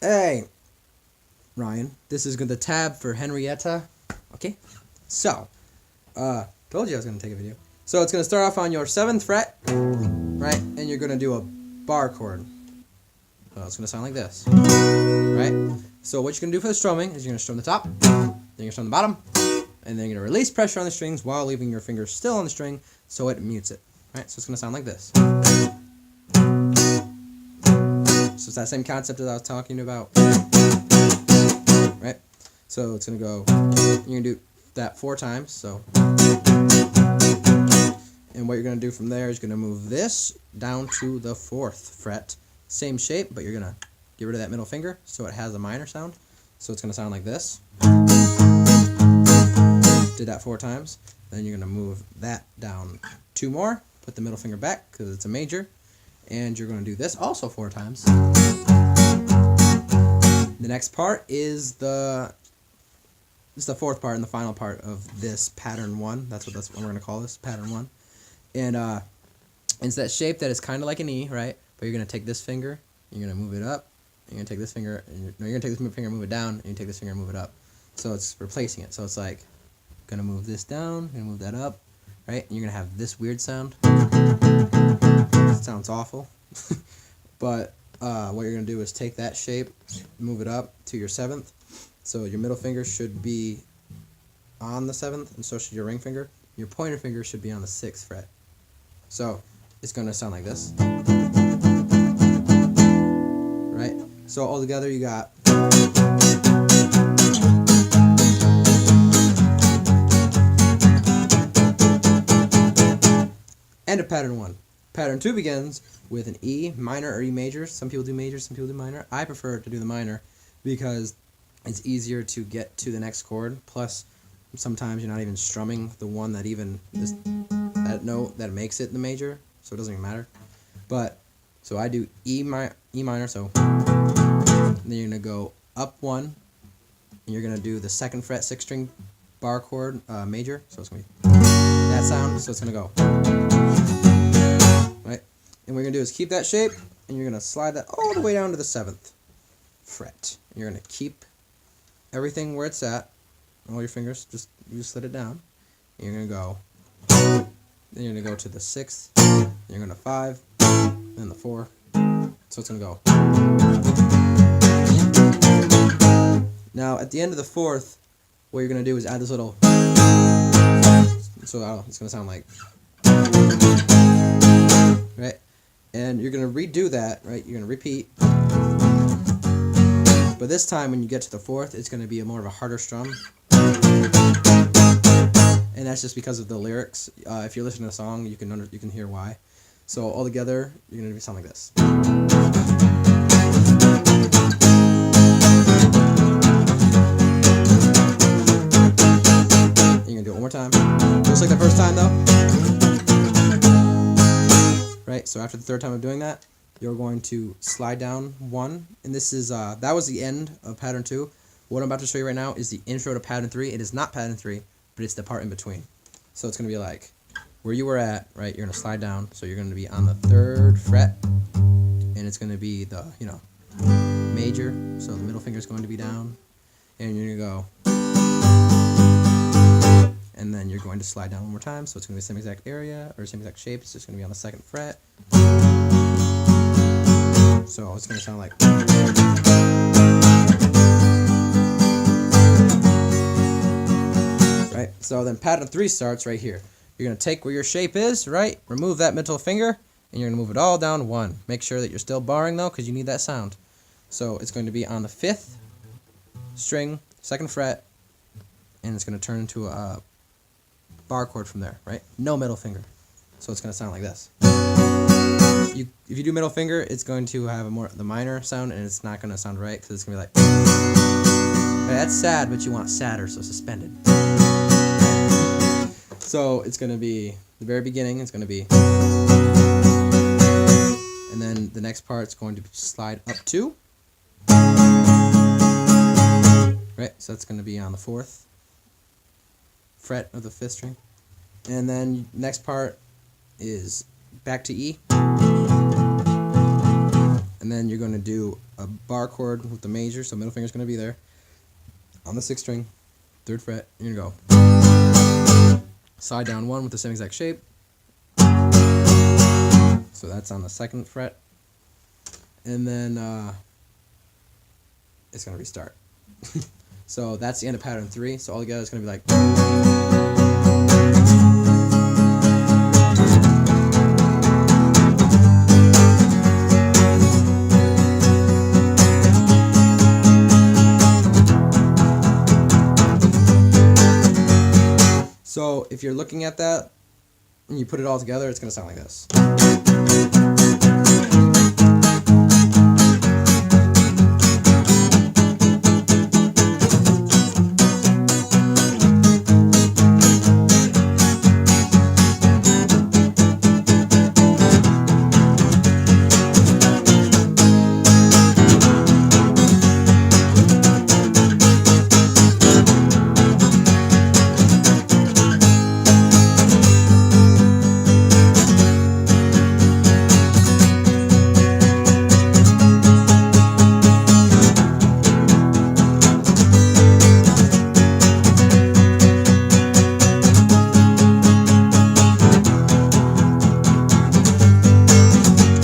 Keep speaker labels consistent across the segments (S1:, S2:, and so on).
S1: Hey, Ryan, this is the tab for Henrietta. Okay, so, told you I was going to take a video. So it's going to start off on your 7th fret, right, and you're going to do a bar chord. So it's going to sound like this, right? So what you're going to do for the strumming is you're going to strum the top, then you're going to strum the bottom, and then you're going to release pressure on the strings while leaving your fingers still on the string so it mutes it, right? So it's going to sound like this. So it's that same concept that I was talking about, right? So it's going to go, you're going to do that 4 times, so. And what you're going to do from there is you're going to move this down to the 4th fret. Same shape, but you're going to get rid of that middle finger so it has a minor sound. So it's going to sound like this. Did that 4 times. Then you're going to move that down 2 more. Put the middle finger back because it's a major. And you're going to do this also 4 times. The next part is the 4th part and the final part of this pattern 1. That's what we're going to call this, pattern 1. And it's that shape that is kind of like an E, right? But you're going to take this finger, you're going to move it up, you're going to take this finger, and you're going to take this finger and move it down, and you take this finger and move it up. So it's replacing it. So it's like, going to move this down, going to move that up, right? And you're going to have this weird sound. It sounds awful. But what you're going to do is take that shape, move it up to your 7th. So your middle finger should be on the 7th, and so should your ring finger. Your pointer finger should be on the 6th fret. So it's going to sound like this. Right? So all together you got end of pattern 1. Pattern 2 begins with an E minor or E major. Some people do major, some people do minor. I prefer to do the minor because it's easier to get to the next chord. Plus, sometimes you're not even strumming the one that that note that makes it the major, so it doesn't even matter. But so I do E minor, so then you're gonna go up 1, and you're gonna do the 2nd fret 6th string bar chord major. So it's gonna be that sound. So it's gonna go right. And what you're gonna do is keep that shape, and you're gonna slide that all the way down to the 7th fret. And you're gonna keep everything where it's at. All your fingers, you just slid it down. And you're gonna go. Then you're gonna go to the 6th. Then you're gonna 5. Then the 4. So it's gonna go. Now at the end of the 4th, what you're gonna do is add this little. So it's gonna sound like. Right, and you're gonna redo that. Right, you're gonna repeat. But this time, when you get to the 4th, it's going to be more of a harder strum. And that's just because of the lyrics. If you're listening to the song, you can hear why. So all together, you're going to sound like this. You're going to do it one more time. Just like the first time, though. Right, so after the 3rd time of doing that, you're going to slide down 1, and this is that was the end of pattern 2. What I'm about to show you right now is the intro to pattern 3. It is not pattern 3, but it's the part in between. So it's going to be like where you were at, right? You're going to slide down, so you're going to be on the 3rd fret, and it's going to be the major. So the middle finger is going to be down, and you're going to go, and then you're going to slide down one more time. So it's going to be the same exact area or same exact shape. It's just going to be on the 2nd fret. So it's going to sound like. Right, so then pattern 3 starts right here. You're going to take where your shape is, right? Remove that middle finger, and you're going to move it all down 1. Make sure that you're still barring though, because you need that sound. So it's going to be on the 5th string, 2nd fret, and it's going to turn into a bar chord from there, right? No middle finger. So it's going to sound like this. If you do middle finger, it's going to have the minor sound, and it's not going to sound right because it's going to be like. Right, that's sad, but you want sadder, so suspended. So it's going to be the very beginning. It's going to be, and then the next part is going to slide up 2. Right, so that's going to be on the 4th fret of the 5th string, and then next part is back to E. and then you're going to do a bar chord with the major, so middle finger's going to be there on the 6th string, 3rd fret. You're going to go side down 1 with the same exact shape. So that's on the 2nd fret, and then it's going to restart. So that's the end of pattern 3. So all together it's going to be like. So if you're looking at that and you put it all together, it's going to sound like this.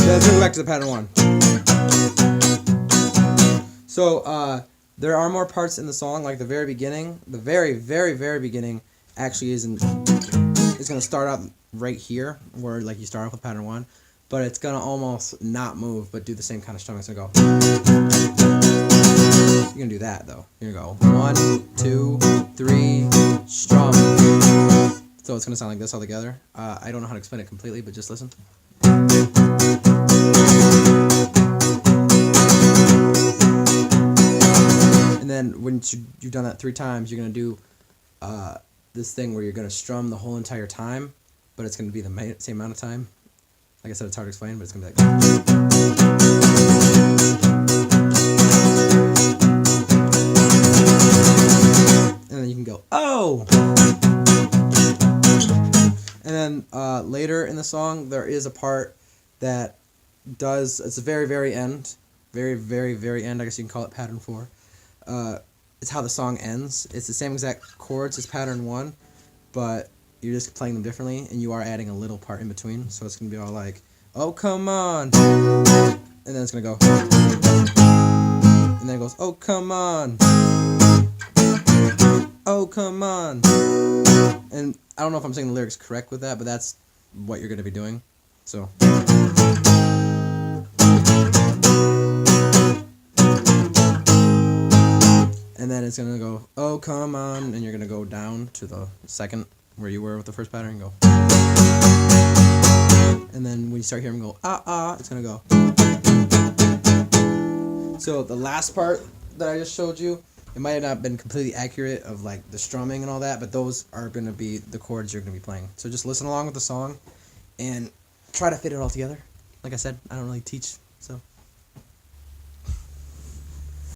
S1: Let's go back to the pattern 1. So there are more parts in the song, like the very beginning. The very, very, very beginning actually is going to start out right here, where like you start off with pattern 1, but it's going to almost not move, but do the same kind of strumming. It's going to go. You're going to do that though. You're going to go 1, 2, 3, strum. So it's going to sound like this all together. I don't know how to explain it completely, but just listen. And then once you've done that 3 times, you're going to do this thing where you're going to strum the whole entire time, but it's going to be the same amount of time. Like I said, it's hard to explain, but it's going to be like. And then you can go, oh! And then later in the song, there is a part that does, it's the very, very end. Very, very, very end. I guess you can call it pattern 4. It's how the song ends. It's the same exact chords as pattern 1, but you're just playing them differently, and you are adding a little part in between. So it's going to be all like, oh, come on. And then it's going to go. And then it goes, oh, come on. Oh, come on. And I don't know if I'm saying the lyrics correct with that, but that's what you're going to be doing. So. And then it's going to go, oh, come on, and you're going to go down to the 2nd, where you were with the 1st pattern, and go. And then when you start hearing go, ah, ah, it's going to go. So the last part that I just showed you, it might have not been completely accurate of like the strumming and all that, but those are going to be the chords you're going to be playing. So just listen along with the song and try to fit it all together. Like I said, I don't really teach, so.